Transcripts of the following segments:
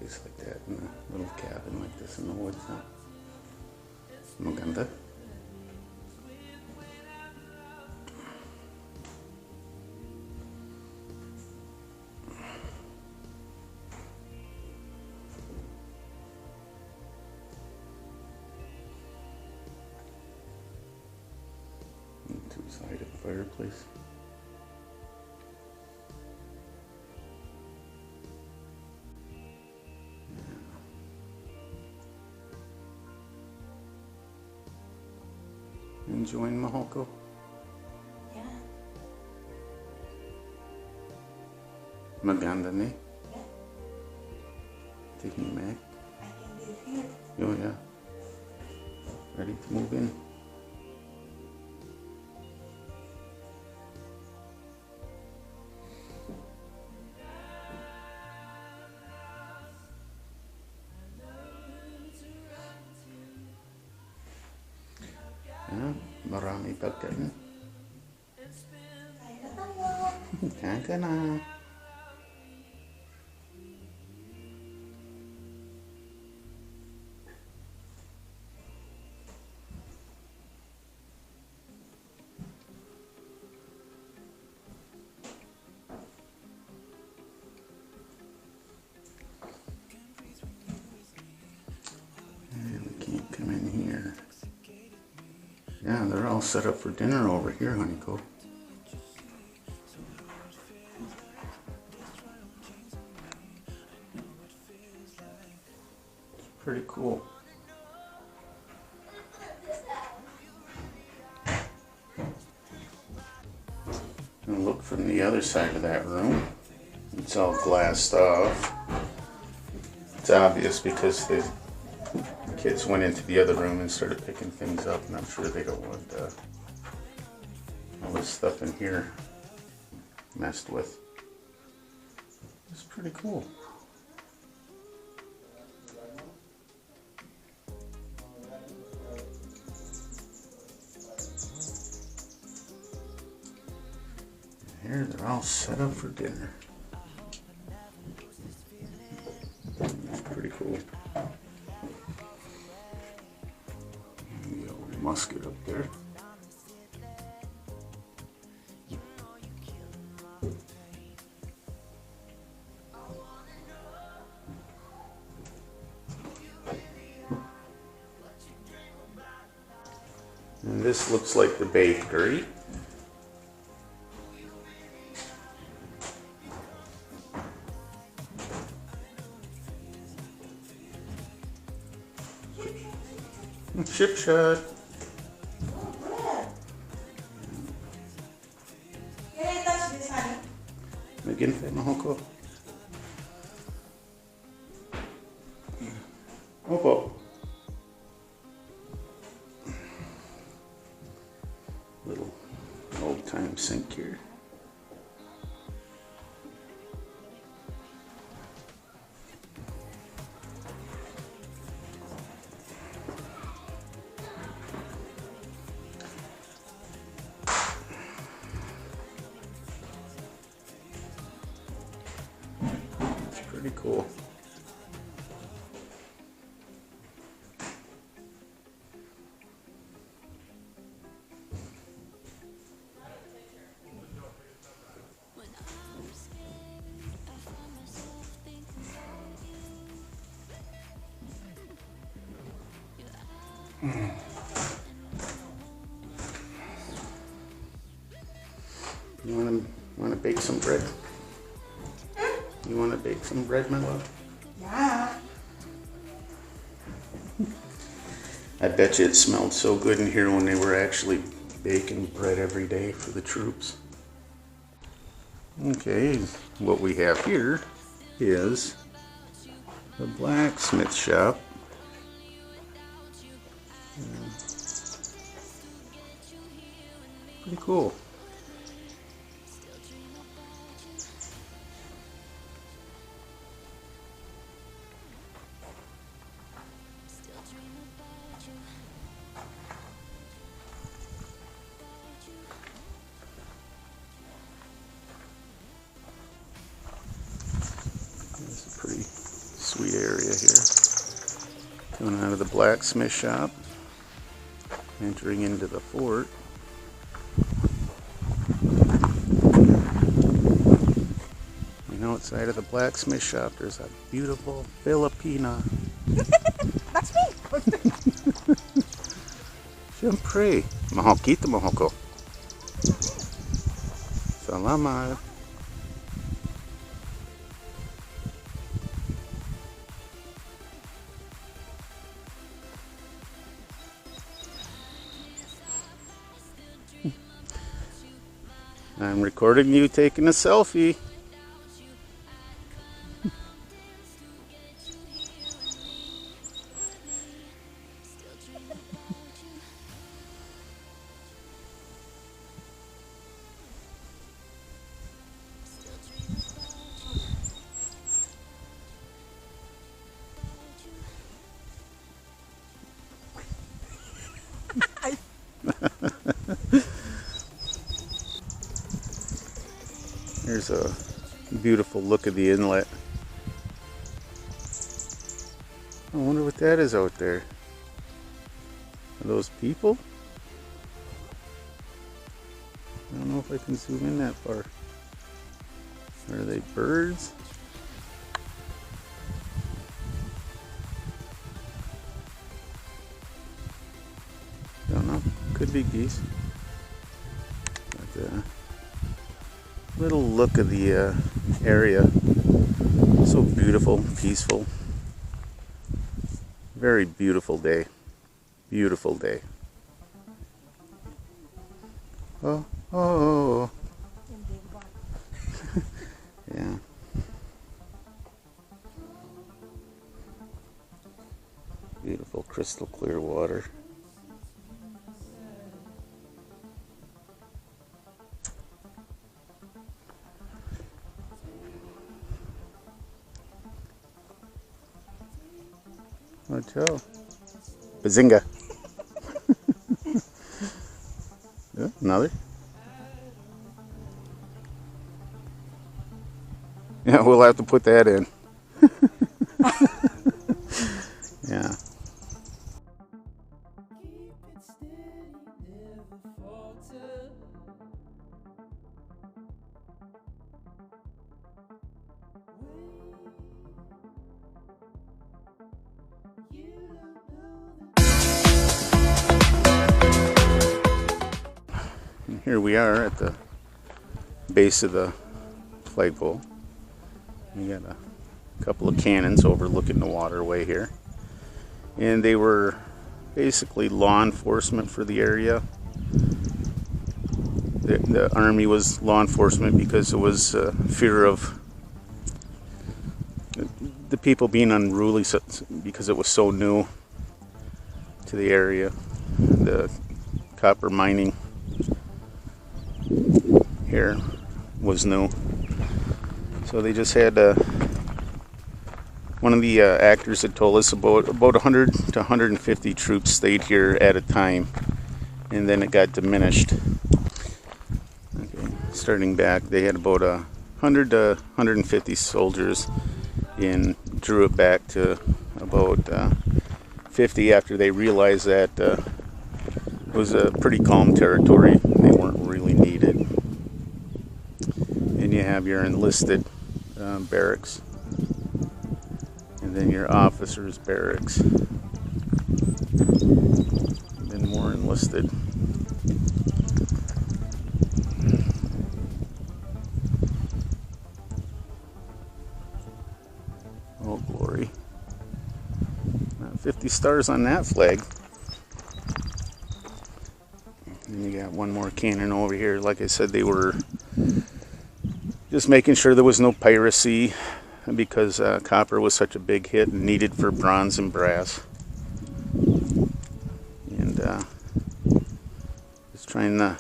place like that, in a little cabin like this in the woods. Maganda. Two-sided fireplace. Enjoying Mahoko? Yeah. Maganda ni? Yeah. Taking back? I can live here. Oh yeah. Ready to move in? Yeah, marami pagkain. Kain na tayo. Kain ka na. And we can't come in here. Yeah, they're all set up for dinner over here, Honeyco. It's pretty cool. And look from the other side of that room. It's all glassed off. It's obvious because the kids went into the other room and started picking things up, and I'm sure they don't want all this stuff in here messed with. It's pretty cool. Here they're all set up for dinner. It's pretty cool. The old musket up there. And this looks like the bakery. Ship shut. Can I touch this, honey? Again, Mahoko. Opo. Little old-time sink here. Pretty cool. You want to bake some bread? You want to bake some bread, my love? Yeah. I bet you it smelled so good in here when they were actually baking bread every day for the troops. Okay, what we have here is the blacksmith shop. Pretty cool. sweet area here. Coming out of the blacksmith shop, entering into the fort. And outside of the blacksmith shop, there's a beautiful Filipina. That's me. Siyempre, mahal kita, mahal ko. Salamat. I'm recording you taking a selfie. Here's a beautiful look of the inlet. I wonder what that is out there. Are those people? I don't know if I can zoom in that far. Are they birds? Don't know. Could be geese. But, little look of the area. So beautiful, peaceful. Very beautiful day. Beautiful day. Oh, oh. Yeah. Beautiful crystal clear water. Watch out. Bazinga. Yeah, another. Yeah, we'll have to put that in. Yeah. And here we are at the base of the flagpole. We got a couple of cannons overlooking the waterway here. And they were basically law enforcement for the area. The army was law enforcement because it was fear of the people being unruly because it was so new to the area. The copper mining here was new. So they just had one of the actors had told us about 100 to 150 troops stayed here at a time, and then it got diminished. Okay, starting back, they had about 100 to 150 soldiers, and drew it back to about 50 after they realized that it was a pretty calm territory. They weren't really needed. And you have your enlisted barracks, and then your officers' barracks, and then more enlisted. Oh, glory. 50 stars on that flag. And you got one more cannon over here. Like I said, they were just making sure there was no piracy, because copper was such a big hit and needed for bronze and brass. And just trying to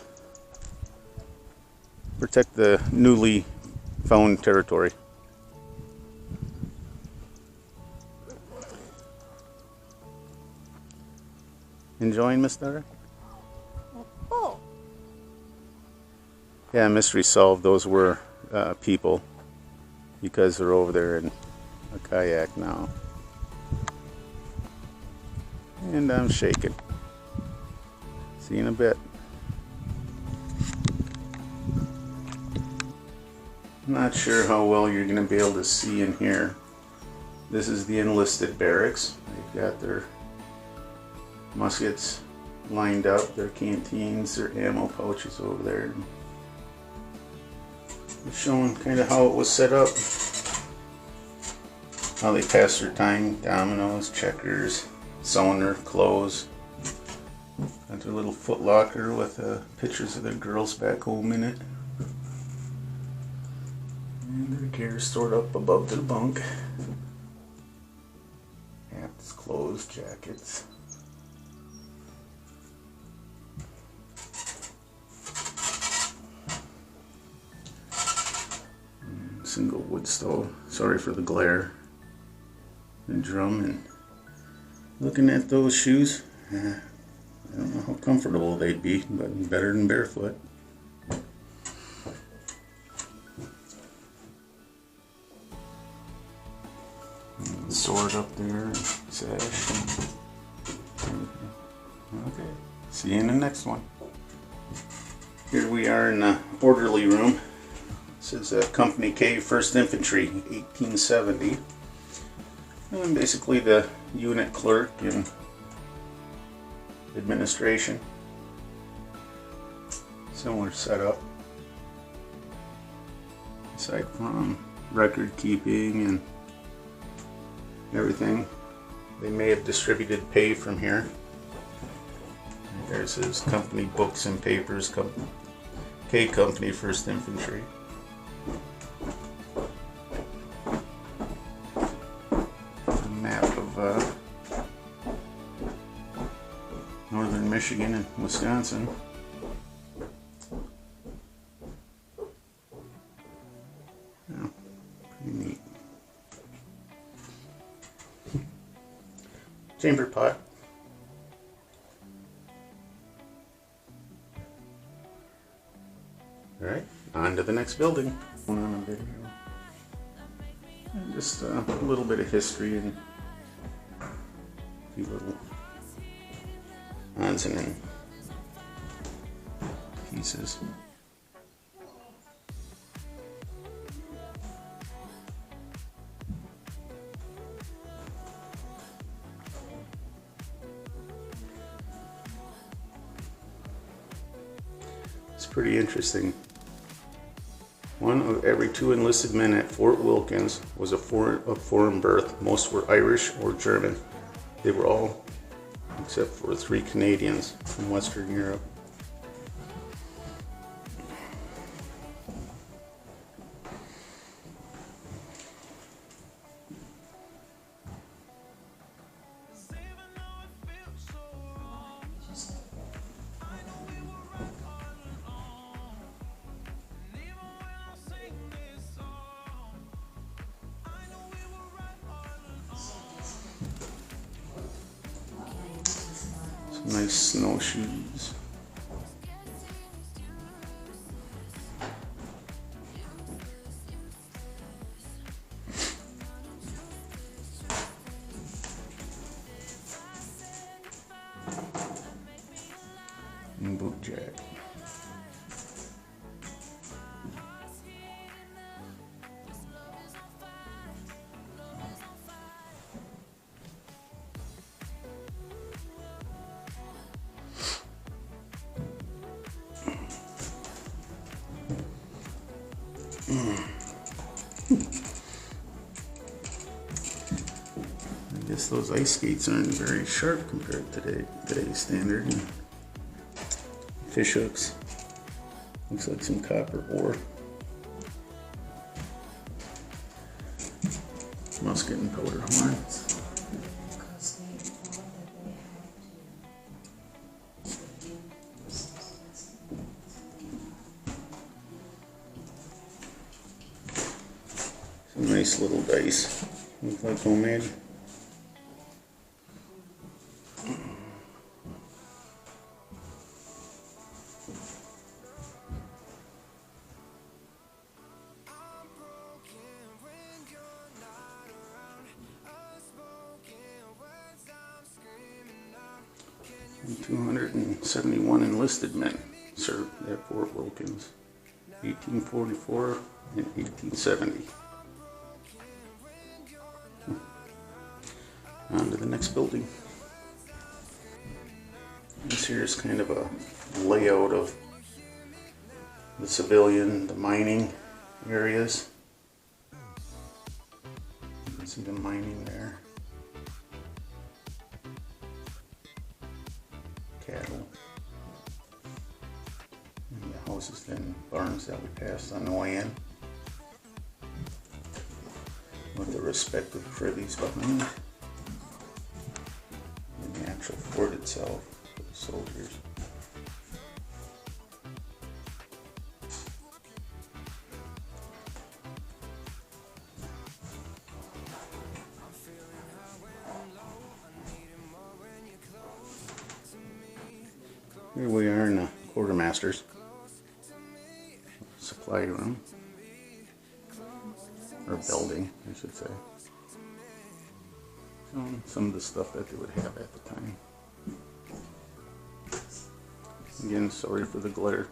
protect the newly found territory. Enjoying, Miss Daughter? Oh. Yeah, mystery solved. Those were people, because they're over there in a kayak now. And I'm shaking. See you in a bit. Not sure how well you're going to be able to see in here. This is the enlisted barracks. They've got their muskets lined up, their canteens, their ammo pouches over there. It's showing kind of how it was set up. How they pass their time, dominoes, checkers, sewing their clothes. Got their little foot locker with pictures of their girls back home in it. And their gear stored up above their bunk. Hats, clothes, jackets. Single wood stove. Sorry for the glare. And drum. And looking at those shoes, I don't know how comfortable they'd be, but better than barefoot. Sword up there, sash. Okay, see you in the next one. Here we are in the orderly room. This is Company K, 1st Infantry, 1870. And basically the unit clerk and administration. Similar setup. Aside from record keeping and everything, they may have distributed pay from here. There's his company books and papers, K Company, 1st Infantry. A map of northern Michigan and Wisconsin. Yeah, pretty neat. Chamber pot. Alright, on to the next building. On a video. And just a little bit of history and a few little odds and ends pieces. It's pretty interesting. 1 of every 2 enlisted men at Fort Wilkins was of foreign birth. Most were Irish or German. They were all, except for 3 Canadians from Western Europe. Some nice snowshoes. And boot jack. I guess those ice skates aren't very sharp compared to today's standard. Fish hooks. Looks like some copper ore. Musket and powder horn. Some nice little dice. Look like homemade. 271 enlisted men served at Fort Wilkins, 1844 and 1870. On to the next building. This here is kind of a layout of the civilian, the mining areas. You can see the mining there. Cattle. And the houses, then barns that we passed on the way in, with the respective privies behind, and the actual fort itself for the soldiers. Here we are in the quartermaster's supply room, or building, I should say. Showing some of the stuff that they would have at the time. Again, sorry for the glare.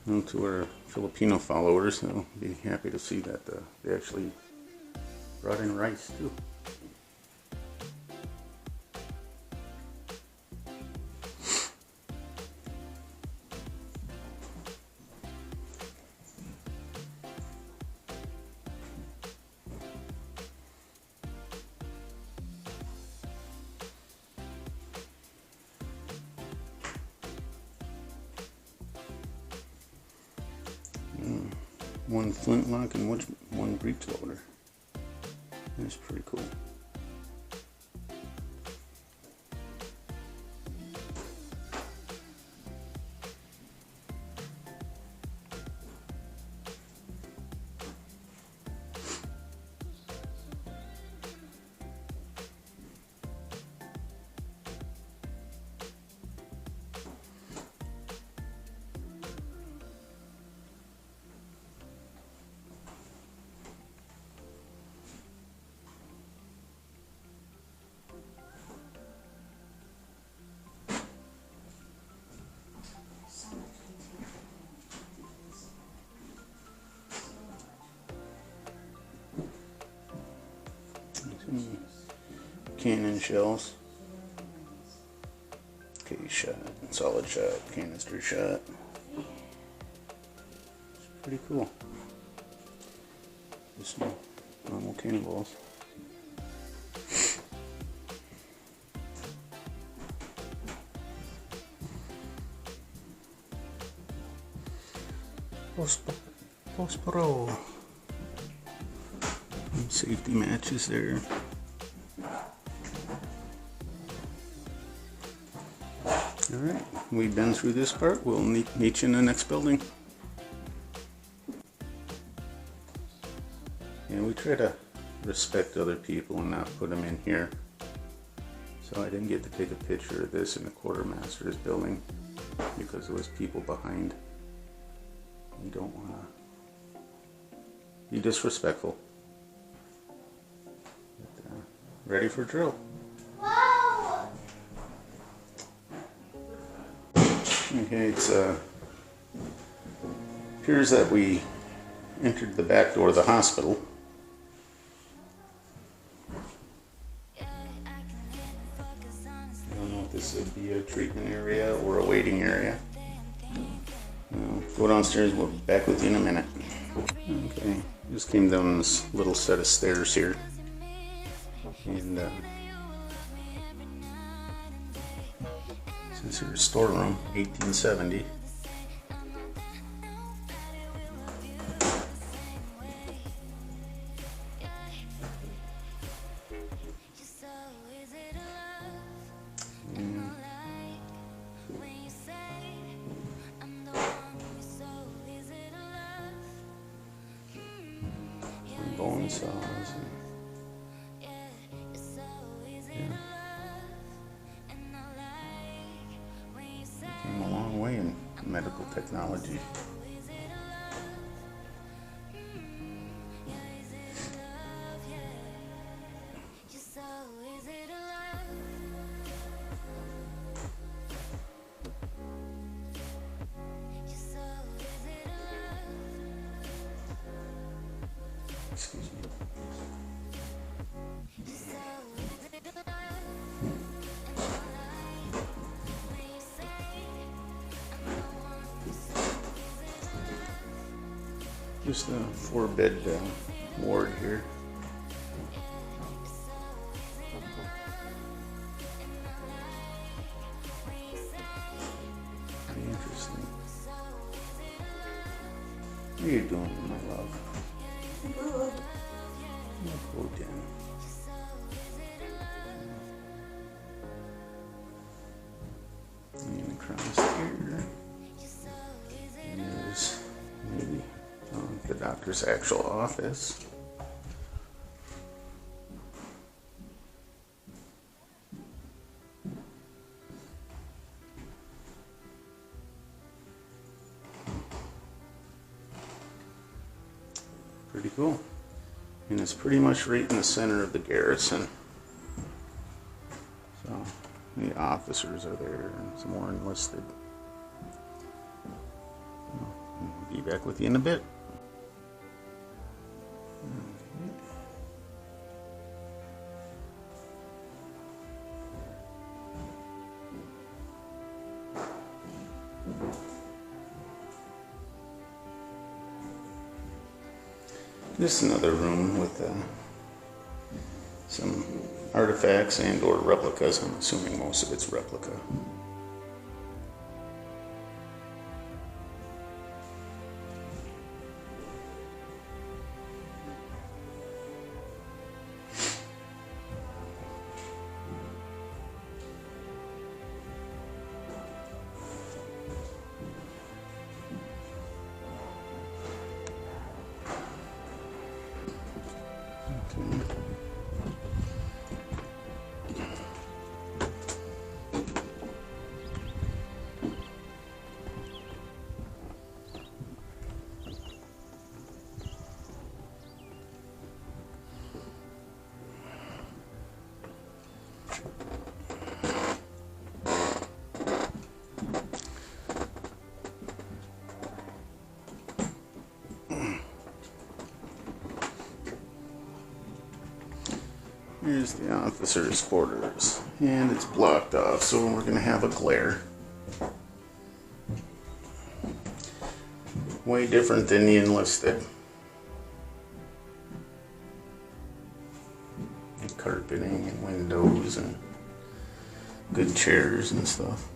And to our Filipino followers, they'll be happy to see that they actually brought in rice too. One flintlock and one breech loader. That's pretty cool. Cannon shells, case shot, solid shot, canister shot. It's pretty cool. Just normal cannonballs. Post Pro. Safety matches there. Alright, we've been through this part. We'll meet you in the next building. And we try to respect other people and not put them in here. So I didn't get to take a picture of this in the quartermaster's building because there was people behind. You don't want to be disrespectful. But, ready for drill. Okay, it appears that we entered the back door of the hospital. I don't know if this would be a treatment area or a waiting area. Go downstairs, we'll be back with you in a minute. Okay, just came down this little set of stairs here. And since here's storeroom, 1870. Bone saws. Came a long way in medical technology. Excuse me. Just a 4-bed ward here. Pretty interesting. What are you doing, my love? Good. Go down. And across here is maybe the doctor's actual office. Pretty cool. And it's pretty much right in the center of the garrison. So the officers are there and some more enlisted. I'll be back with you in a bit. This is another room with some artifacts and or replicas. I'm assuming most of it's replica. Here's the officer's quarters, and it's blocked off, so we're going to have a glare. Way different than the enlisted. And carpeting and windows and good chairs and stuff.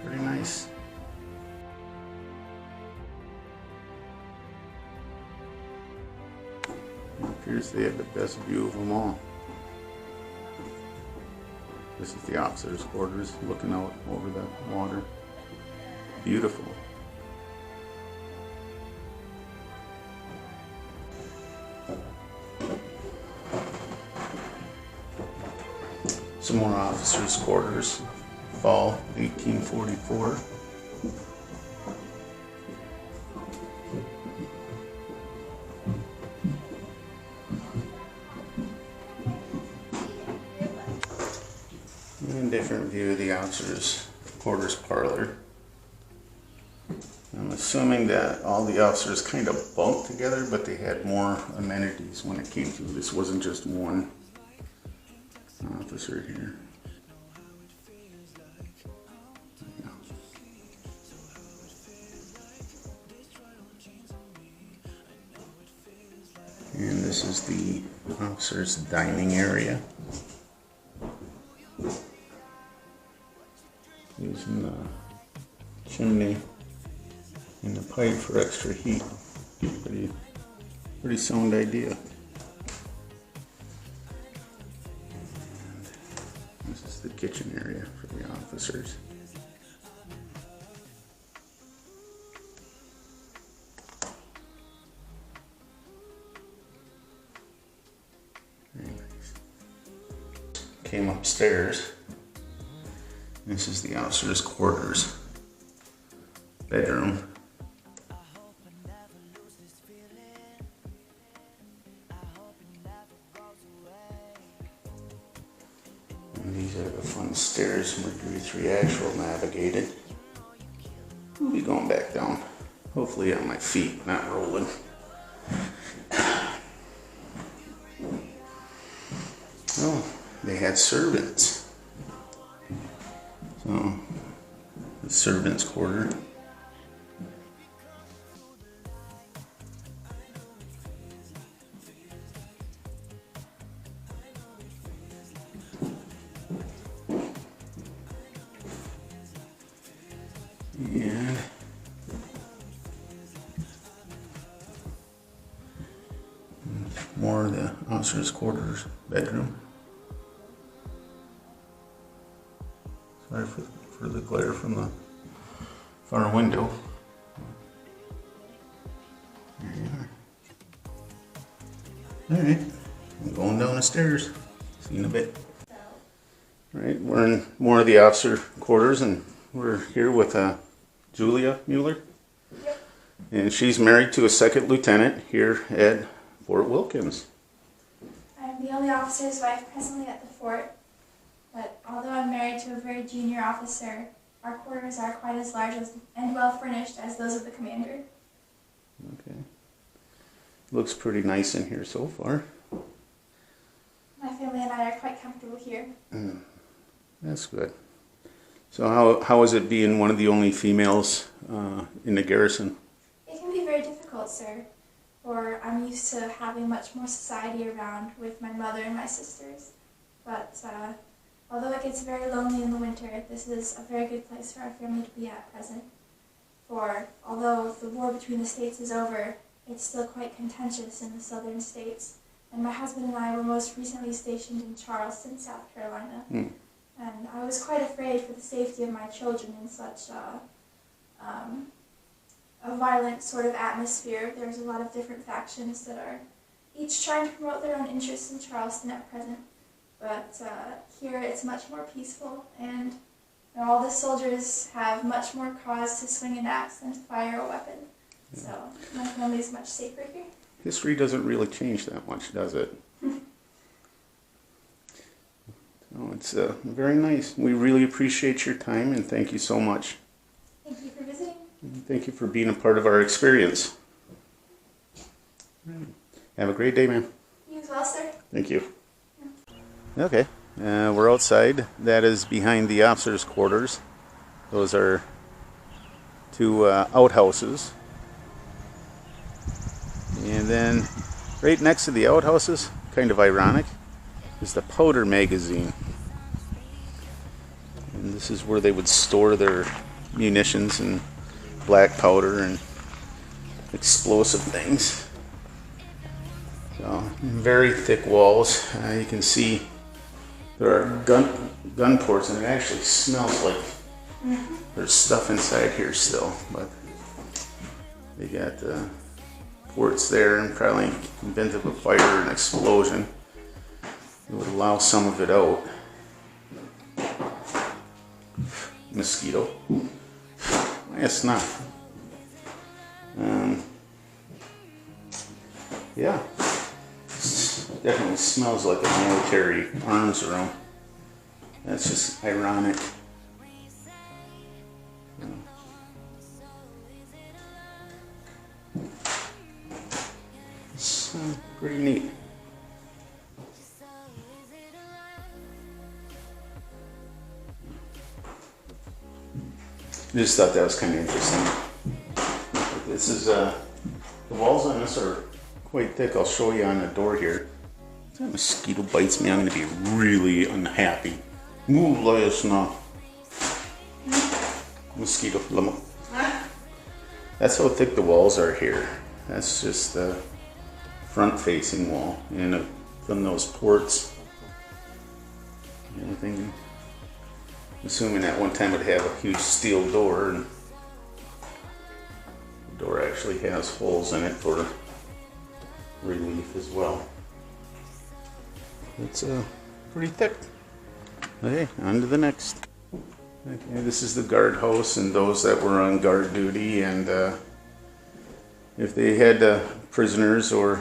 Pretty nice. Appears they have the best view of them all. This is the officer's quarters, looking out over the water. Beautiful. Some more officers' quarters. Fall 1844. a different view of the officers' quarters parlor. I'm assuming that all the officers kind of bunked together, but they had more amenities when it came to this. Wasn't just one officer here. And this is the officers' dining area. Using the chimney and the pipe for extra heat. Pretty sound idea. This is the kitchen area for the officers. Very nice. Came upstairs. This is the officers' quarters bedroom. And these are the fun stairs Mercury 3 Actual navigated. We'll be going back down, hopefully on my feet, not rolling. Oh, they had servants. So, the servants' quarter. And more of the officers' quarters bedroom. Sorry for the glare from the far window. There you are. Alright, I'm going down the stairs. See you in a bit. Alright, we're in more of the officer quarters, and we're here with Julia Mueller. Yep. And she's married to a second lieutenant here at Fort Wilkins. I'm the only officer's wife presently at the fort, but although I'm married to a very junior officer, our quarters are quite as large and well furnished as those of the commander. Okay. Looks pretty nice in here so far. My family and I are quite comfortable here. That's good. So how is it being one of the only females in the garrison? It can be very difficult, sir, for I'm used to having much more society around with my mother and my sisters. But although it gets very lonely in the winter, this is a very good place for our family to be at present. For although the war between the states is over, it's still quite contentious in the southern states. And my husband and I were most recently stationed in Charleston, South Carolina. And I was quite afraid for the safety of my children in such a violent sort of atmosphere. There's a lot of different factions that are each trying to promote their own interests in Charleston at present. But here it's much more peaceful, and all the soldiers have much more cause to swing an axe than to fire a weapon. Yeah. So my family is much safer here. History doesn't really change that much, does it? Oh, it's very nice. We really appreciate your time, and thank you so much. Thank you for visiting. And thank you for being a part of our experience. Have a great day, ma'am. You as well, sir. Thank you. Okay, we're outside. That is behind the officers' quarters. Those are two outhouses. And then right next to the outhouses, kind of ironic, is the powder magazine. And this is where they would store their munitions and black powder and explosive things. So, very thick walls. You can see there are gun ports, and it actually smells like there's stuff inside here still. But they got ports there, and probably in the event of a fire or an explosion, it would allow some of it out. Mosquito. It's not. Yeah. Definitely smells like a military arms room. That's just ironic. You know. It's pretty neat. I just thought that was kind of interesting. This is the walls on this are quite thick. I'll show you on the door here. If that mosquito bites me, I'm going to be really unhappy. Move, Liasna. Mosquito. That's how thick the walls are here. That's just the front-facing wall, and from those ports. Everything. Assuming at one time it would have a huge steel door, and the door actually has holes in it for relief as well. It's pretty thick. Okay, on to the next. Okay, this is the guardhouse and those that were on guard duty, and if they had prisoners or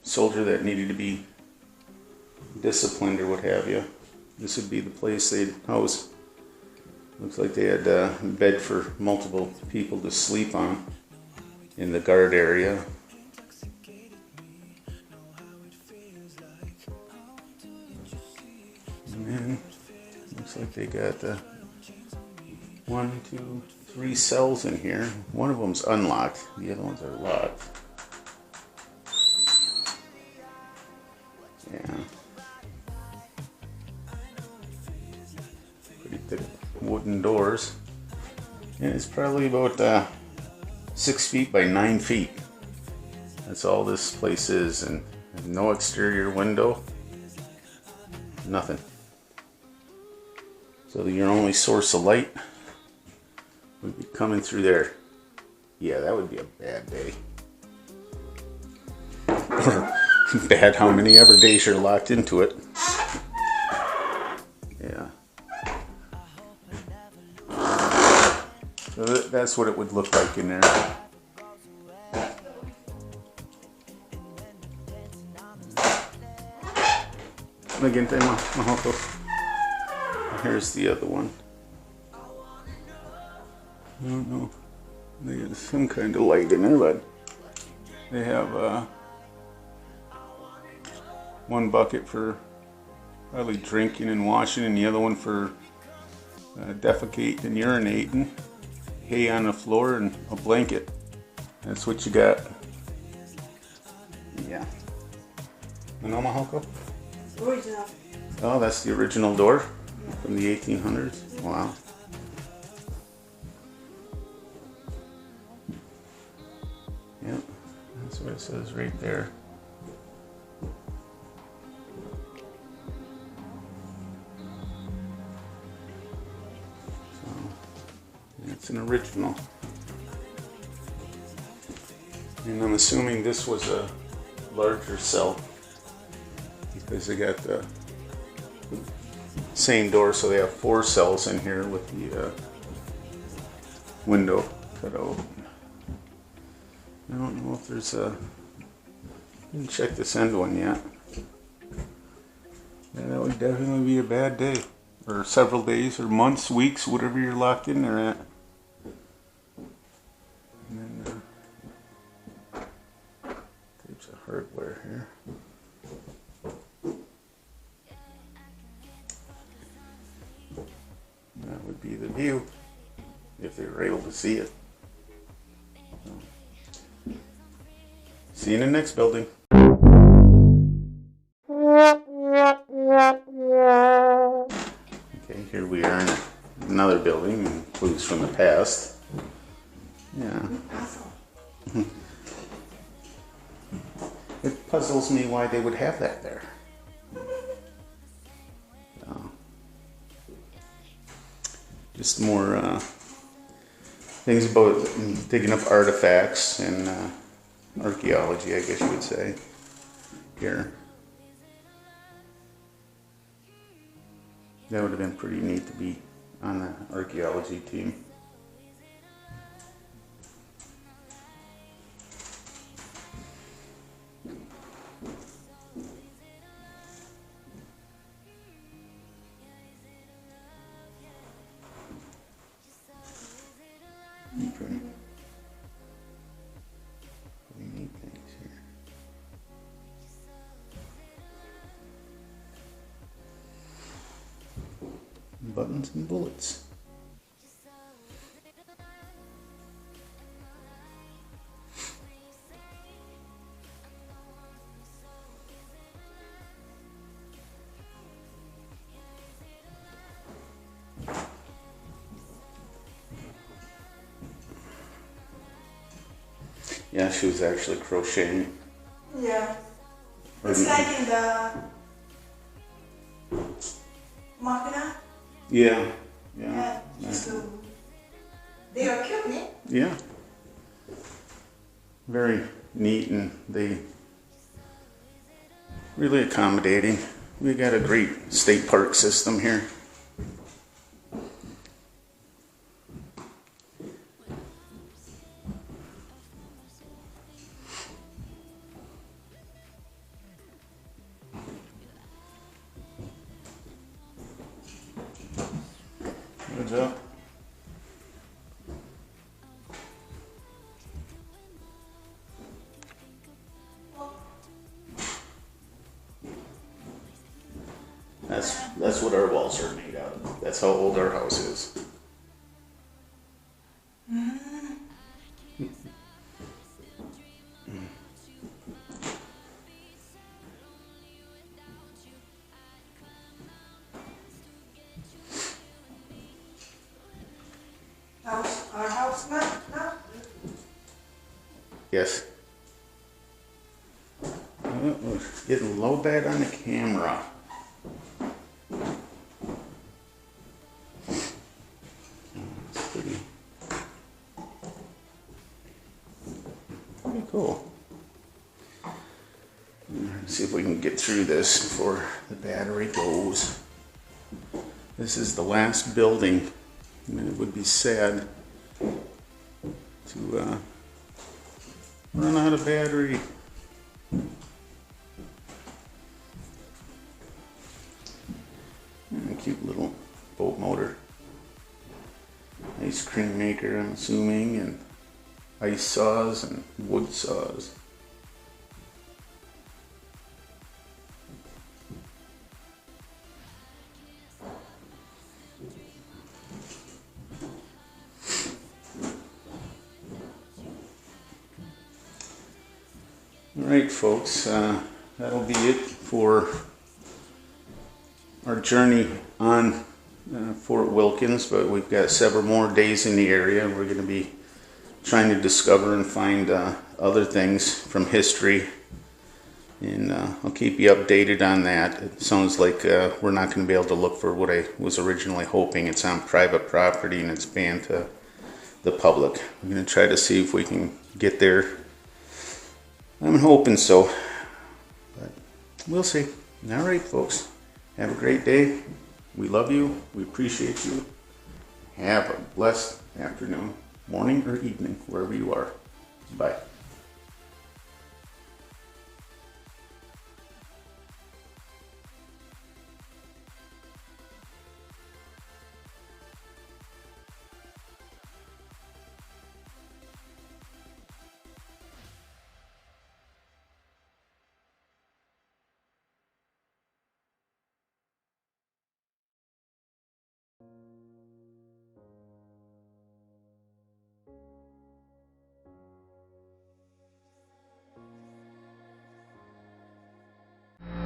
soldier that needed to be disciplined or what have you, this would be the place they'd house. Looks like they had a bed for multiple people to sleep on in the guard area. And then looks like they got 1, 2, 3 cells in here. One of them's unlocked, the other ones are locked. Yeah. Pretty thick wooden doors. And it's probably about 6 feet by 9 feet. That's all this place is, and no exterior window. Nothing. So your only source of light would be coming through there. Yeah, that would be a bad day. Bad how many ever days you're locked into it. Yeah. So that's what it would look like in there. Magintay mo, mahoko. Here's the other one. I don't know. There's some kind of light in there, but they have one bucket for probably drinking and washing, and the other one for defecating and urinating. Hay on the floor and a blanket. That's what you got. Yeah. Ano, mahoko? Original. Oh, that's the original door from the 1800s. Wow. Yep, that's what it says right there. So, it's an original. And I'm assuming this was a larger cell, because they got the same door, so they have 4 cells in here with the window cut out. I don't know if there's a... didn't check this end one yet. Yeah, that would definitely be a bad day. Or several days, or months, weeks, whatever you're locked in there at. And then there's a hardware here. That would be the view, if they were able to see it. So, see you in the next building. Okay, here we are in another building, clues from the past. Yeah. It puzzles me why they would have that there. Just more things about digging up artifacts and archaeology, I guess you would say, here. That would have been pretty neat to be on the archaeology team. pretty neat things here. Buttons and bullets. Yeah, she was actually crocheting. Yeah. It's like in the machina. Yeah. Yeah. So they are cute, ne? Yeah. Very neat, and they really accommodating. We got a great state park system here. What's up? That's what our walls are made out of. That's how old our house is. Our house now? Yes. We're getting low bad on the camera. It's pretty cool. Let's see if we can get through this before the battery goes. This is the last building, and it would be sad to run out of battery. And a cute little boat motor. Ice cream maker, I'm assuming, and ice saws and wood saws. Alright folks, that'll be it for our journey on Fort Wilkins, but we've got several more days in the area. We're going to be trying to discover and find other things from history, and I'll keep you updated on that. It sounds like we're not going to be able to look for what I was originally hoping. It's on private property and it's banned to the public. I'm going to try to see if we can get there. I'm hoping so, but we'll see. All right, folks. Have a great day. We love you. We appreciate you. Have a blessed afternoon, morning, or evening, wherever you are. Bye.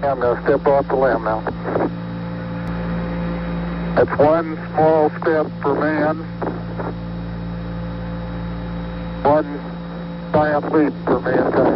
I'm going to step off the limb now. That's one small step for man, one giant leap for mankind.